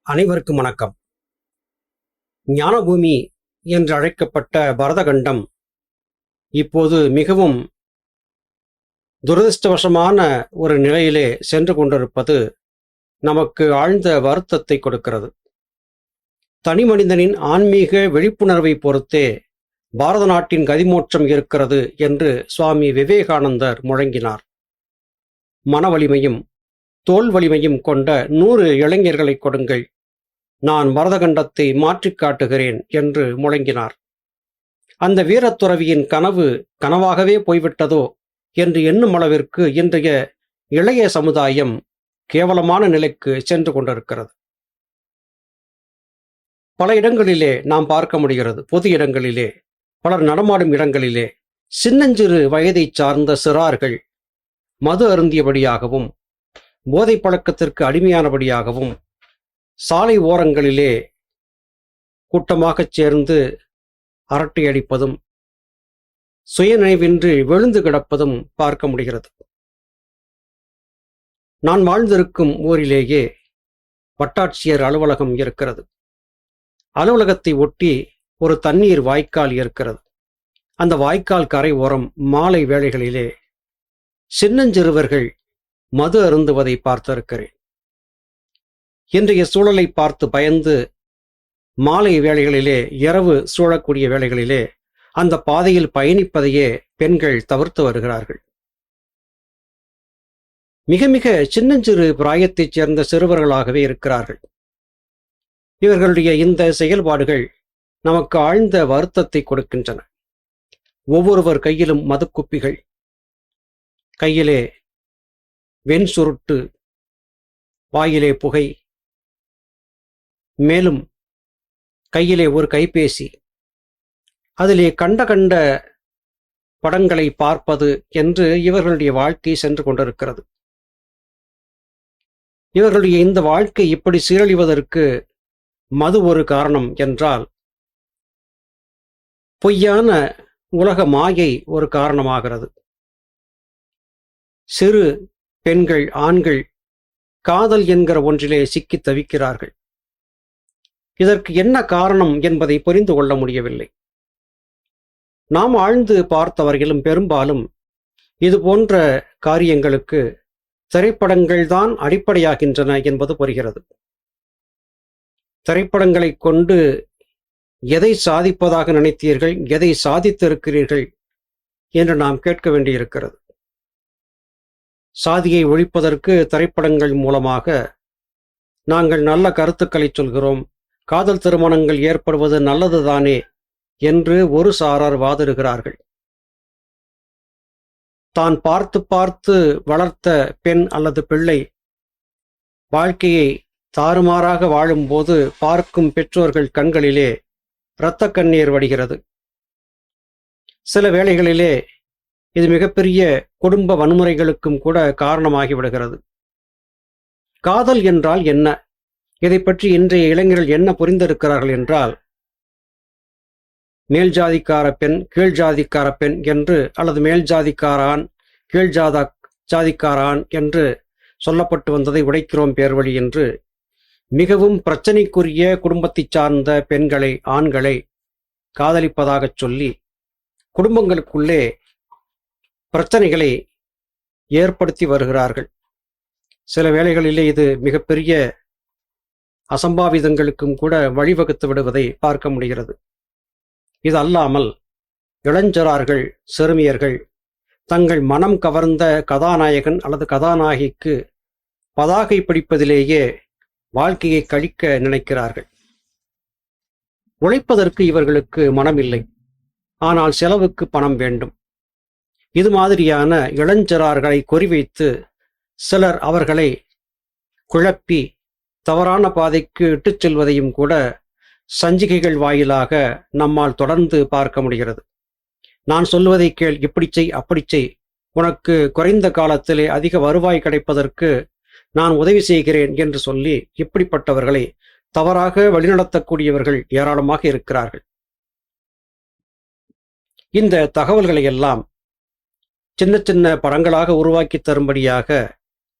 அனைவருக்கும் வணக்கம். ஞானபூமி என்று அழைக்கப்பட்ட பரதகண்டம் இப்போது மிகவும் துரதிருஷ்டவசமான ஒரு நிலையிலே சென்று கொண்டிருப்பது நமக்கு ஆழ்ந்த வருத்தத்தை கொடுக்கிறது. தனி மனிதனின் ஆன்மீக விழிப்புணர்வை பொறுத்தே பாரத நாட்டின் கதிமோட்சம் இருக்கிறது என்று சுவாமி விவேகானந்தர் முழங்கினார். மன வலிமையும் தோல் வலிமையும் கொண்ட 100 இளைஞர்களை கொடுங்கள், நான் பரதகண்டத்தை மாற்றிக் காட்டுகிறேன் என்று முழங்கினார். அந்த வீரத்துறவியின் கனவு கனவாகவே போய்விட்டதோ என்று எண்ணும் அளவிற்கு இன்றைய இளைய சமுதாயம் கேவலமான நிலைக்கு சென்று கொண்டிருக்கிறது. பல இடங்களிலே நாம் பார்க்க முடிகிறது. பொது இடங்களிலே, பலர் நடமாடும் இடங்களிலே சின்னஞ்சிறு வயதை சார்ந்த சிறார்கள் மது அருந்தியபடியாகவும் போதை பழக்கத்திற்கு அடிமையானபடியாகவும் சாலை ஓரங்களிலே கூட்டமாகச் சேர்ந்து அரட்டை அடிப்பதும் சுயநினைவின்றி விழுந்து கிடப்பதும் பார்க்க முடிகிறது. நான் வாழ்ந்திருக்கும் ஊரிலேயே வட்டாட்சியர் அலுவலகம் இருக்கிறது. அலுவலகத்தை ஒட்டி ஒரு தண்ணீர் வாய்க்கால் இருக்கிறது. அந்த வாய்க்கால் கரை ஓரம் மாலை வேளைகளிலே சின்னஞ்சிறுவர்கள் மது அருந்துவதை பார்த்திருக்கிறேன். இன்றைய சூழலை பார்த்து பயந்து மாலை வேளைகளிலே, இரவு சூழக்கூடிய வேளைகளிலே அந்த பாதையில் பயணிப்பதையே பெண்கள் தவிர்த்து வருகிறார்கள். மிக மிக சின்னஞ்சிறு பிராயத்தைச் சேர்ந்த சிறுவர்களாகவே இருக்கிறார்கள். இவர்களுடைய இந்த செயல்பாடுகள் நமக்கு ஆழ்ந்த வருத்தத்தை கொடுக்கின்றன. ஒவ்வொருவர் கையிலும் மதுக்குப்பிகள், கையிலே வெண் சுருட்டு, வாயிலே புகை, மேலும் கையிலே ஒரு கைபேசி, அதிலே கண்ட படங்களை பார்ப்பது என்று இவர்களுடைய வாழ்க்கை சென்று கொண்டிருக்கிறது. இவர்களுடைய இந்த வாழ்க்கை இப்படி சீரழிவதற்கு மது ஒரு காரணம் என்றால், பொய்யான உலக மாயை ஒரு காரணமாகிறது. சிறு பெண்கள், ஆண்கள் காதல் என்கிற ஒன்றிலே சிக்கி தவிக்கிறார்கள். இதற்கு என்ன காரணம் என்பதை புரிந்து கொள்ள முடியவில்லை. நாம் ஆழ்ந்து பார்த்தவர்களும் பெரும்பாலும் இது போன்ற காரியங்களுக்கு திரைப்படங்கள் தான் அடிப்படையாகின்றன என்பது புரிகிறது. திரைப்படங்களை கொண்டு எதை சாதிப்பதாக நினைத்தீர்கள், எதை சாதித்திருக்கிறீர்கள் என்று நாம் கேட்க வேண்டியிருக்கிறது. சாதியை ஒழிப்பதற்கு திரைப்படங்கள் மூலமாக நாங்கள் நல்ல கருத்துக்களை சொல்கிறோம், காதல் திருமணங்கள் ஏற்படுவது நல்லதுதானே என்று ஒரு சாரார் வாதிடுகிறார்கள். தான் பார்த்து பார்த்து வளர்த்த பெண் அல்லது பிள்ளை வாழ்க்கையை தாறுமாறாக வாழும்போது பார்க்கும் பெற்றோர்கள் கண்களிலே இரத்த கண்ணீர் வடிகிறது. சில வேளைகளிலே இது மிகப்பெரிய குடும்ப வன்முறைகளுக்கும் கூட காரணமாகிவிடுகிறது. காதல் என்றால் என்ன? இதை பற்றி இன்றைய இளைஞர்கள் என்ன புரிந்திருக்கிறார்கள் என்றால், மேல் ஜாதிக்கார பெண், கீழ் ஜாதிக்கார பெண் என்று, அல்லது மேல் ஜாதிக்காரான், கீழ் ஜாதிக்காரான் என்று சொல்லப்பட்டு வந்ததை உடைக்கிறோம் பேர்வழி என்று மிகவும் பிரச்சனைக்குரிய குடும்பத்தை சார்ந்த பெண்களை, ஆண்களை காதலிப்பதாகச் சொல்லி குடும்பங்களுக்குள்ளே பிரச்சனைகளை ஏற்படுத்தி வருகிறார்கள். சில வேளைகளிலே இது மிகப்பெரிய அசம்பாவிதங்களுக்கும் கூட வழிவகுத்து விடுவதை பார்க்க முடிகிறது. இது அல்லாமல் இளஞ்சரார்கள், சிறுமியர்கள் தங்கள் மனம் கவர்ந்த கதாநாயகன் அல்லது கதாநாயகிக்கு பதாகை பிடிப்பதிலேயே வாழ்க்கையை கழிக்க நினைக்கிறார்கள். உழைப்பதற்கு இவர்களுக்கு மனமில்லை, ஆனால் செலவுக்கு பணம் வேண்டும். இது மாதிரியான இளஞ்சரார்களை குறிவைத்து சிலர் அவர்களை குழப்பி தவறான பாதைக்கு இட்டுச் செல்வதையும் கூட சஞ்சிகைகள் வாயிலாக நம்மால் தொடர்ந்து பார்க்க முடிகிறது. நான் சொல்வதை கேள், இப்படி செய், அப்படி செய், உனக்கு குறைந்த காலத்திலே அதிக வருவாய் கிடைப்பதற்கு நான் உதவி செய்கிறேன் என்று சொல்லி இப்படிப்பட்டவர்களை தவறாக வழிநடத்தக்கூடியவர்கள் ஏராளமாக இருக்கிறார்கள். இந்த தகவல்களை எல்லாம் சின்ன சின்ன படங்களாக உருவாக்கி தரும்படியாக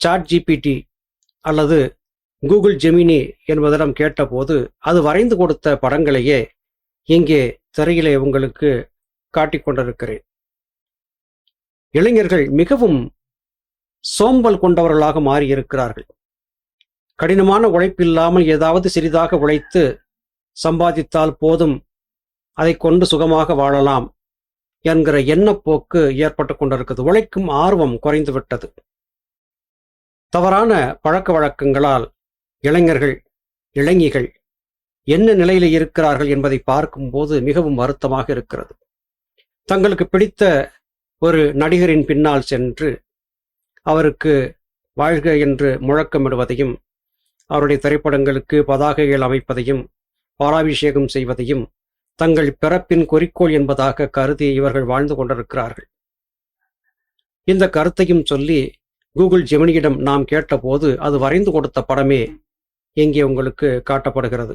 ChatGPT அல்லது கூகுள் ஜெமினி என்பதிடம் கேட்டபோது அது வரைந்து கொடுத்த படங்களையே இங்கே திரையிலே உங்களுக்கு காட்டிக் கொண்டிருக்கிறேன். இளைஞர்கள் மிகவும் சோம்பல் கொண்டவர்களாக மாறியிருக்கிறார்கள். கடினமான உழைப்பில்லாமல் ஏதாவது சிறிதாக உழைத்து சம்பாதித்தால் போதும், அதை கொண்டு சுகமாக வாழலாம் என்கிற எண்ணப்போக்கு ஏற்பட்டு கொண்டிருக்கிறது. உழைக்கும் ஆர்வம் குறைந்துவிட்டது. தவறான பழக்க வழக்கங்களால் இளைஞர்கள், இளைஞிகள் என்ன நிலையில் இருக்கிறார்கள் என்பதை பார்க்கும்போது மிகவும் வருத்தமாக இருக்கிறது. தங்களுக்கு பிடித்த ஒரு நடிகரின் பின்னால் சென்று அவருக்கு வாழ்க என்று முழக்கமிடுவதையும், அவருடைய திரைப்படங்களுக்கு பதாகைகள் அமைப்பதையும், பாலாபிஷேகம் செய்வதையும் தங்கள் பிறப்பின் குறிக்கோள் என்பதாக கருதி இவர்கள் வாழ்ந்து கொண்டிருக்கிறார்கள். இந்த கருத்தையும் சொல்லி கூகுள் ஜெமினியிடம் நாம் கேட்டபோது அது வரைந்து கொடுத்த படமே இங்கே உங்களுக்கு காட்டப்படுகிறது.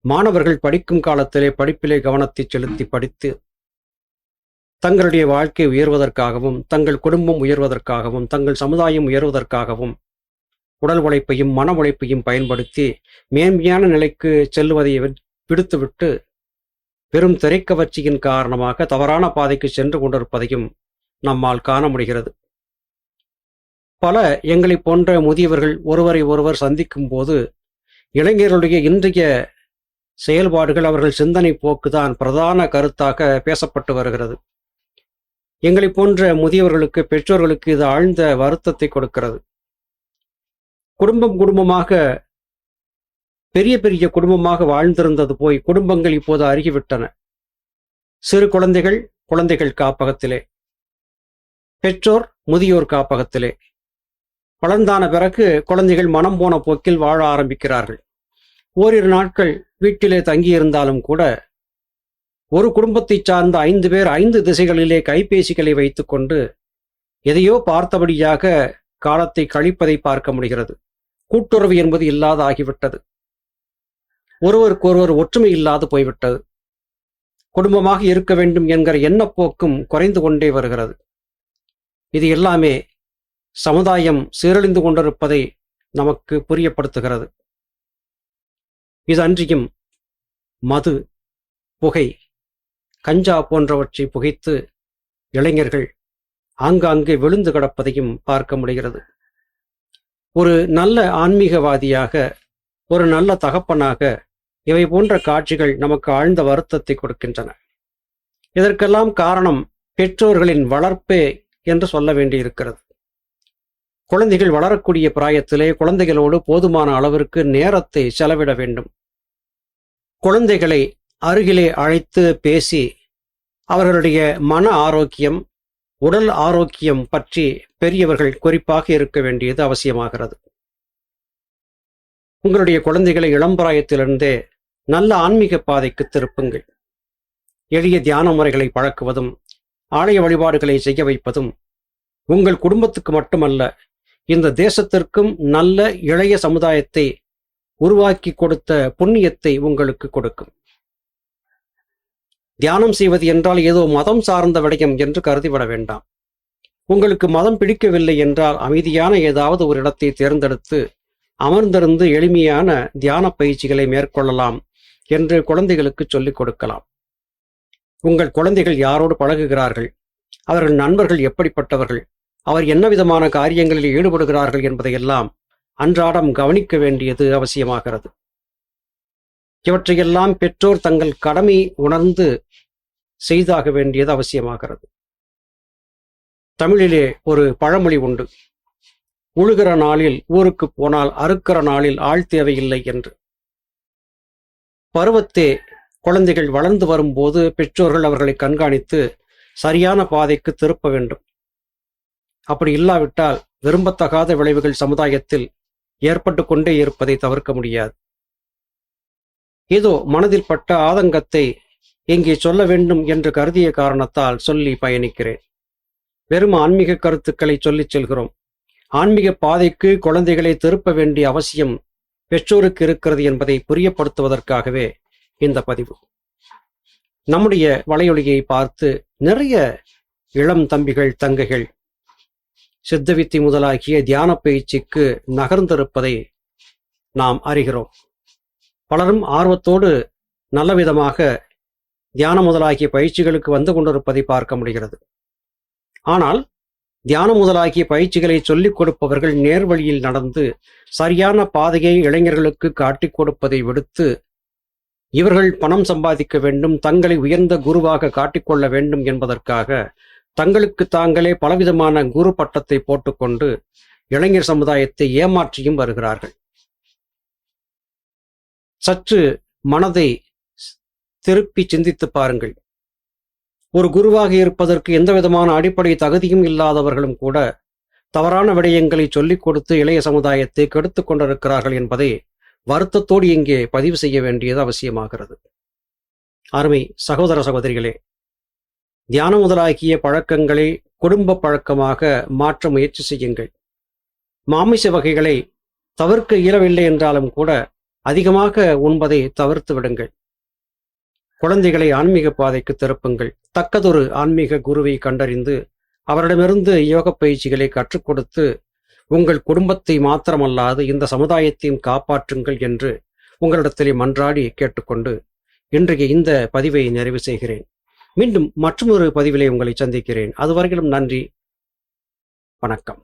மாணவர்கள் படிக்கும் காலத்திலே படிப்பிலே கவனத்தை செலுத்தி படித்து தங்களுடைய வாழ்க்கை உயர்வதற்காகவும், தங்கள் குடும்பம் உயர்வதற்காகவும், தங்கள் சமுதாயம் உயர்வதற்காகவும் உடல் உழைப்பையும் மன உழைப்பையும் பயன்படுத்தி மேன்மையான நிலைக்கு செல்வதை விடுத்துவிட்டு பெரும் திரைக்கவர்ச்சியின் காரணமாக தவறான பாதைக்கு சென்று கொண்டிருப்பதையும் நம்மால் காண முடிகிறது. பல எங்களை போன்ற முதியவர்கள் ஒருவரை ஒருவர் சந்திக்கும் போது இளைஞர்களுடைய இன்றைய செயல்பாடுகள், அவர்கள் சிந்தனை போக்குதான் பிரதான கருத்தாக பேசப்பட்டு வருகிறது. எங்களை போன்ற முதியவர்களுக்கு, பெற்றோர்களுக்கு இது ஆழ்ந்த வருத்தத்தை கொடுக்கிறது. குடும்பமாக, பெரிய பெரிய குடும்பமாக வாழ்ந்திருந்தது போய் குடும்பங்கள் இப்போது அருகிவிட்டன. சிறு குழந்தைகள் குழந்தைகள் காப்பகத்திலே, பெற்றோர் முதியோர் காப்பகத்திலே. வளர்ந்தான பிறகு குழந்தைகள் மனம் போன போக்கில் வாழ ஆரம்பிக்கிறார்கள். ஓரிரு நாட்கள் வீட்டிலே தங்கியிருந்தாலும் கூட ஒரு குடும்பத்தை சார்ந்த 5 பேர் 5 திசைகளிலே கைபேசிகளை வைத்துக்கொண்டு எதையோ பார்த்தபடியாக காலத்தை கழிப்பதை பார்க்க முடிகிறது. கூட்டுறவு என்பது இல்லாத ஆகிவிட்டது. ஒருவருக்கொருவர் ஒற்றுமை இல்லாது போய்விட்டது. குடும்பமாக இருக்க வேண்டும் என்கிற எண்ணப்போக்கும் குறைந்து கொண்டே வருகிறது. இது எல்லாமே சமுதாயம் சீரழிந்து கொண்டிருப்பதை நமக்கு புரியப்படுத்துகிறது. இது அன்றியும் மது, புகை, கஞ்சா போன்றவற்றை புகைத்து இளைஞர்கள் ஆங்காங்கே விழுந்து கிடப்பதையும் பார்க்க முடிகிறது. ஒரு நல்ல ஆன்மீகவாதியாக, ஒரு நல்ல தகப்பனாக இவை போன்ற காட்சிகள் நமக்கு ஆழ்ந்த வருத்தத்தை கொடுக்கின்றன. இதற்கெல்லாம் காரணம் பெற்றோர்களின் வளர்ப்பே என்று சொல்ல வேண்டியிருக்கிறது. குழந்தைகள் வளரக்கூடிய பிராயத்திலே குழந்தைகளோடு போதுமான அளவிற்கு நேரத்தை செலவிட வேண்டும். குழந்தைகளை அருகிலே அழைத்து பேசி அவர்களுடைய மன ஆரோக்கியம், உடல் ஆரோக்கியம் பற்றி பெரியவர்கள் குறிப்பாக இருக்க வேண்டியது அவசியமாகிறது. உங்களுடைய குழந்தைகளை இளம்பிராயத்திலிருந்தே நல்ல ஆன்மீக பாதைக்கு திருப்புங்கள். எளிய தியான முறைகளை பழக்குவதும், ஆலய வழிபாடுகளை செய்ய வைப்பதும் உங்கள் குடும்பத்துக்கு மட்டுமல்ல, இந்த தேசத்திற்கும் நல்ல இளைய சமுதாயத்தை உருவாக்கி கொடுத்த புண்ணியத்தை உங்களுக்கு கொடுக்கும். தியானம் செய்வது என்றால் ஏதோ மதம் சார்ந்த விடயம் என்று கருதிவிட வேண்டாம். உங்களுக்கு மதம் பிடிக்கவில்லை என்றால் அமைதியான ஏதாவது ஒரு இடத்தை தேர்ந்தெடுத்து அமர்ந்திருந்து எளிமையான தியான பயிற்சிகளை மேற்கொள்ளலாம் என்று குழந்தைகளுக்கு சொல்லிக் கொடுக்கலாம். உங்கள் குழந்தைகள் யாரோடு பழகுகிறார்கள், அவர்கள் நண்பர்கள் எப்படிப்பட்டவர்கள், அவர் என்ன விதமான காரியங்களில் ஈடுபடுகிறார்கள் என்பதையெல்லாம் அன்றாடம் கவனிக்க வேண்டியது அவசியமாகிறது. இவற்றையெல்லாம் பெற்றோர் தங்கள் கடமை உணர்ந்து செய்தாக வேண்டியது அவசியமாகிறது. தமிழிலே ஒரு பழமொழி உண்டு, உழுகிற நாளில் ஊருக்கு போனால் அறுக்கிற நாளில் ஆள் தேவையில்லை என்று. பருவத்தே குழந்தைகள் வளர்ந்து வரும்போது பெற்றோர்கள் அவர்களை கண்காணித்து சரியான பாதைக்கு திருப்ப வேண்டும். அப்படி இல்லாவிட்டால் விரும்பத்தகாத விளைவுகள் சமுதாயத்தில் ஏற்பட்டு கொண்டே இருப்பதை தவிர்க்க முடியாது. ஏதோ மனதில் பட்ட ஆதங்கத்தை இங்கே சொல்ல வேண்டும் என்று கருதிய காரணத்தால் சொல்லி பயணிக்கிறேன். வெறும் ஆன்மீக கருத்துக்களை சொல்லிச் செல்கிறோம். ஆன்மீக பாதைக்கு குழந்தைகளை திருப்ப வேண்டிய அவசியம் பெற்றோருக்கு இருக்கிறது என்பதை புரியப்படுத்துவதற்காகவே இந்த பதிவு. நம்முடைய வலையொலியை பார்த்து நிறைய இளம் தம்பிகள் தங்கைகள் சித்தவித்தி முதலாகிய தியான பயிற்சிக்கு நகர்ந்திருப்பதை நாம் அறிகிறோம். பலரும் ஆர்வத்தோடு நல்ல விதமாக தியானம் முதலாகிய பயிற்சிகளுக்கு வந்து கொண்டிருப்பதை பார்க்க முடிகிறது. ஆனால் தியானம் முதலாகிய பயிற்சிகளை சொல்லிக் கொடுப்பவர்கள் நேர்வழியில் நடந்து சரியான பாதையை இளைஞர்களுக்கு காட்டிக் கொடுப்பதை விடுத்து, இவர்கள் பணம் சம்பாதிக்க வேண்டும், தங்களை உயர்ந்த குருவாக காட்டிக்கொள்ள வேண்டும் என்பதற்காக தங்களுக்கு தாங்களே பலவிதமான குரு பட்டத்தை போட்டுக்கொண்டு இளைஞர் சமுதாயத்தை ஏமாற்றியும் வருகிறார்கள். சற்று மனதை திருப்பி சிந்தித்து பாருங்கள். ஒரு குருவாக இருப்பதற்கு எந்த விதமான அடிப்படை தகுதியும் இல்லாதவர்களும் கூட தவறான விடயங்களை சொல்லிக் கொடுத்து இளைய சமுதாயத்தை கெடுத்து கொண்டிருக்கிறார்கள் என்பதை வருத்தத்தோடு இங்கே பதிவு செய்ய வேண்டியது அவசியமாகிறது. அருமை சகோதர சகோதரிகளே, தியானம் முதலாகிய பழக்கங்களை குடும்ப பழக்கமாக மாற்ற முயற்சி செய்யுங்கள். மாமிச வகைகளை தவிர்க்க இயலவில்லை என்றாலும் கூட அதிகமாக உண்பதை தவிர்த்து விடுங்கள். குழந்தைகளை ஆன்மீக பாதைக்கு திருப்புங்கள். தக்கதொரு ஆன்மீக குருவை கண்டறிந்து அவரிடமிருந்து யோக பயிற்சிகளை கற்றுக் கொடுத்து உங்கள் குடும்பத்தை மாத்திரமல்லாது இந்த சமுதாயத்தையும் காப்பாற்றுங்கள் என்று உங்களிடத்திலே மன்றாடி கேட்டுக்கொண்டு இன்றைய இந்த பதிவை நிறைவு செய்கிறேன். மீண்டும் மற்றொரு பதிவிலே உங்களை சந்திக்கிறேன். அதுவரையிலும் நன்றி, வணக்கம்.